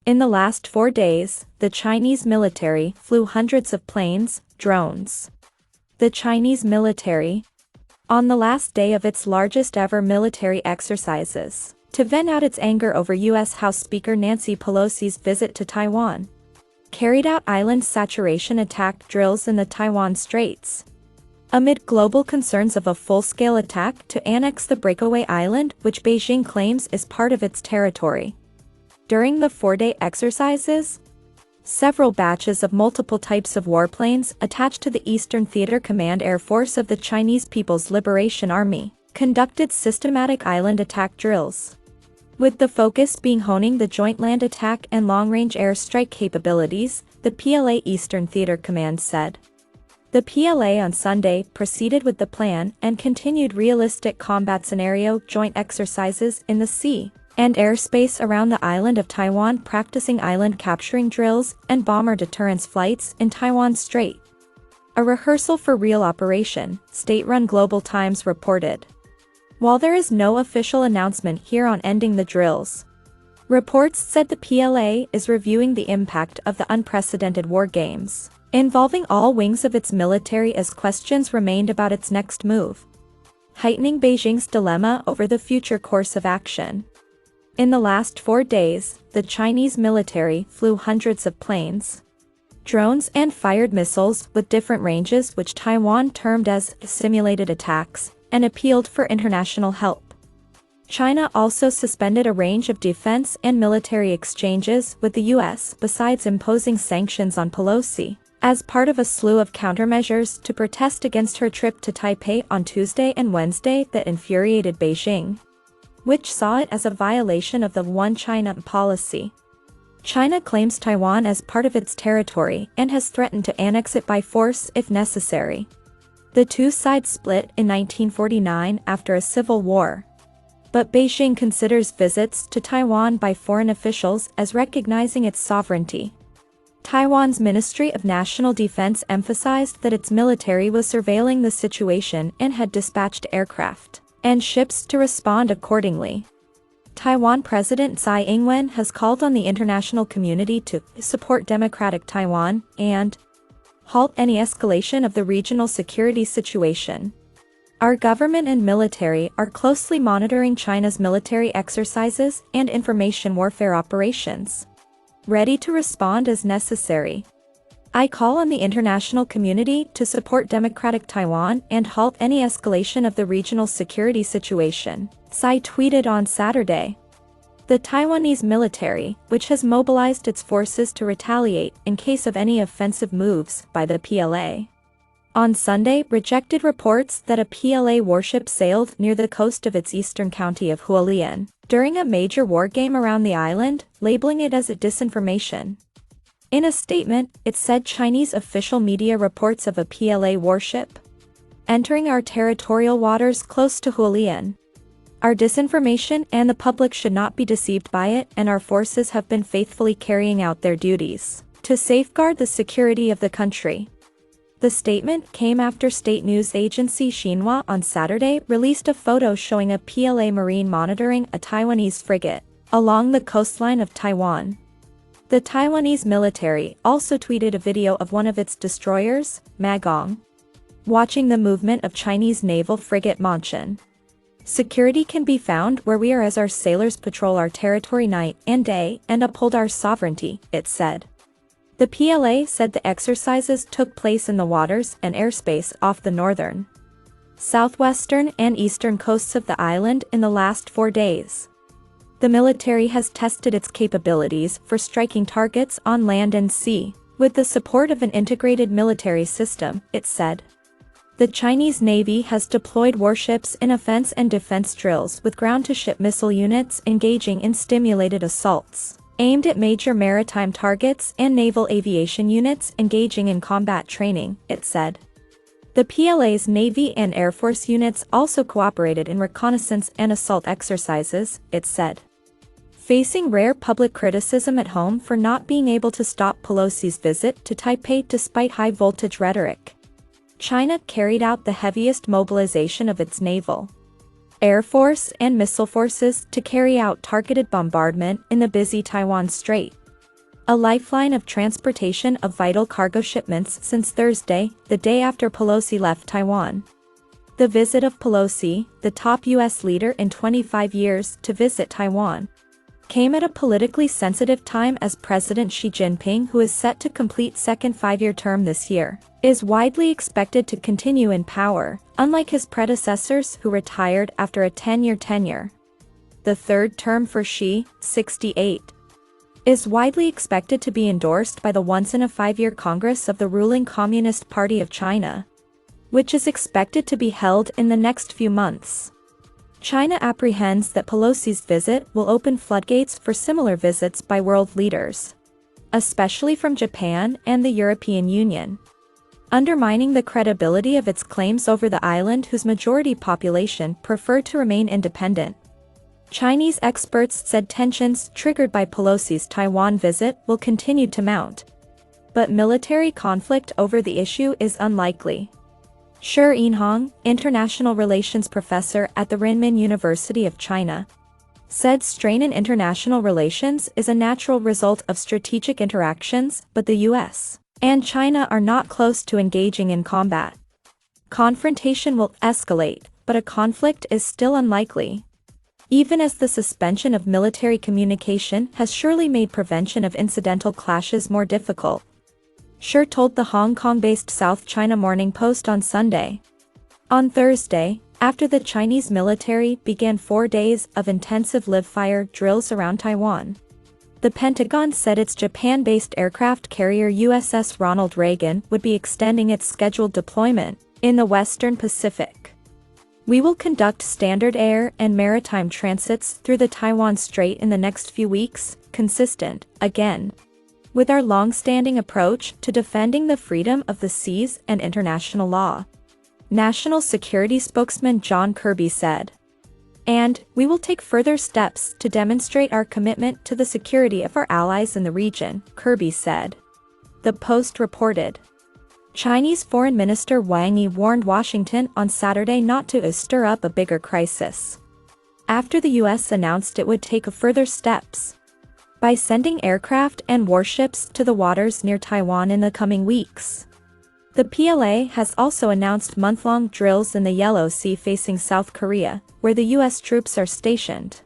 In the last 4 days, the Chinese military flew hundreds of planes, drones. The Chinese military, on the last day of its largest ever military exercises, to vent out its anger over U.S. House Speaker Nancy Pelosi's visit to Taiwan, carried out island saturation attack drills in the Taiwan Straits, amid global concerns of a full-scale attack to annex the breakaway island which Beijing claims is part of its territory. During the 4-day exercises, several batches of multiple types of warplanes attached to the Eastern Theater Command Air Force of the Chinese People's Liberation Army conducted systematic island attack drills, with the focus being honing the joint land attack and long-range air strike capabilities, the PLA Eastern Theater Command said. The PLA on Sunday proceeded with the plan and continued realistic combat scenario joint exercises in the sea and airspace around the island of Taiwan, practicing island capturing drills and bomber deterrence flights in Taiwan Strait. A rehearsal for real operation, state-run Global Times reported. While there is no official announcement here on ending the drills, reports said the PLA is reviewing the impact of the unprecedented war games, involving all wings of its military as questions remained about its next move, heightening Beijing's dilemma over the future course of action. In the last 4 days, the Chinese military flew hundreds of planes, drones and fired missiles with different ranges which Taiwan termed as simulated attacks, and appealed for international help. China also suspended a range of defense and military exchanges with the U.S. besides imposing sanctions on Pelosi, as part of a slew of countermeasures to protest against her trip to Taipei on Tuesday and Wednesday that infuriated Beijing, which saw it as a violation of the One China policy. China claims Taiwan as part of its territory and has threatened to annex it by force if necessary. The two sides split in 1949 after a civil war, but Beijing considers visits to Taiwan by foreign officials as recognizing its sovereignty. Taiwan's Ministry of National Defense emphasized that its military was surveilling the situation and had dispatched aircraft and ships to respond accordingly. Taiwan President Tsai Ing-wen has called on the international community to support democratic Taiwan and halt any escalation of the regional security situation. Our government and military are closely monitoring China's military exercises and information warfare operations, ready to respond as necessary. I call on the international community to support democratic Taiwan and halt any escalation of the regional security situation, Tsai tweeted on Saturday. The Taiwanese military, which has mobilized its forces to retaliate in case of any offensive moves by the PLA, on Sunday rejected reports that a PLA warship sailed near the coast of its eastern county of Hualien during a major war game around the island, labeling it as a disinformation. In a statement, it said Chinese official media reports of a PLA warship entering our territorial waters close to Hualien are disinformation and the public should not be deceived by it, and our forces have been faithfully carrying out their duties to safeguard the security of the country. The statement came after state news agency Xinhua on Saturday released a photo showing a PLA Marine monitoring a Taiwanese frigate along the coastline of Taiwan. The Taiwanese military also tweeted a video of one of its destroyers, Magong, watching the movement of Chinese naval frigate Monchen. Security can be found where we are as our sailors patrol our territory night and day and uphold our sovereignty, it said. The PLA said the exercises took place in the waters and airspace off the northern, southwestern and eastern coasts of the island in the last 4 days. The military has tested its capabilities for striking targets on land and sea, with the support of an integrated military system, it said. The Chinese Navy has deployed warships in offense and defense drills with ground-to-ship missile units engaging in stimulated assaults aimed at major maritime targets and naval aviation units engaging in combat training, it said. The PLA's Navy and Air Force units also cooperated in reconnaissance and assault exercises, it said. Facing rare public criticism at home for not being able to stop Pelosi's visit to Taipei despite high-voltage rhetoric, China carried out the heaviest mobilization of its naval, Air Force and missile forces to carry out targeted bombardment in the busy Taiwan Strait. a lifeline of transportation of vital cargo shipments since Thursday, the day after Pelosi left Taiwan. The visit of Pelosi, the top U.S. leader in 25 years to visit Taiwan, came at a politically sensitive time as President Xi Jinping, who is set to complete second five-year term this year, is widely expected to continue in power, unlike his predecessors who retired after a 10-year tenure. The third term for Xi, 68, is widely expected to be endorsed by the once-in-a-5-year Congress of the ruling Communist Party of China, which is expected to be held in the next few months. China apprehends that Pelosi's visit will open floodgates for similar visits by world leaders, especially from Japan and the European Union, undermining the credibility of its claims over the island, whose majority population prefer to remain independent. Chinese experts said tensions triggered by Pelosi's Taiwan visit will continue to mount, but military conflict over the issue is unlikely. Shi Yinhong, international relations professor at the Renmin University of China, said strain in international relations is a natural result of strategic interactions, but the US and China are not close to engaging in combat. Confrontation will escalate, but a conflict is still unlikely, even as the suspension of military communication has surely made prevention of incidental clashes more difficult. Shi told the Hong Kong-based South China Morning Post on Sunday. On Thursday, after the Chinese military began 4 days of intensive live-fire drills around Taiwan, the Pentagon said its Japan-based aircraft carrier USS Ronald Reagan would be extending its scheduled deployment in the Western Pacific. We will conduct standard air and maritime transits through the Taiwan Strait in the next few weeks, consistent, again, with our long-standing approach to defending the freedom of the seas and international law, National Security spokesman John Kirby said. And, we will take further steps to demonstrate our commitment to the security of our allies in the region, Kirby said. The Post reported. Chinese Foreign Minister Wang Yi warned Washington on Saturday not to stir up a bigger crisis, after the U.S. announced it would take further steps by sending aircraft and warships to the waters near Taiwan in the coming weeks. The PLA has also announced month-long drills in the Yellow Sea facing South Korea, where the U.S. troops are stationed.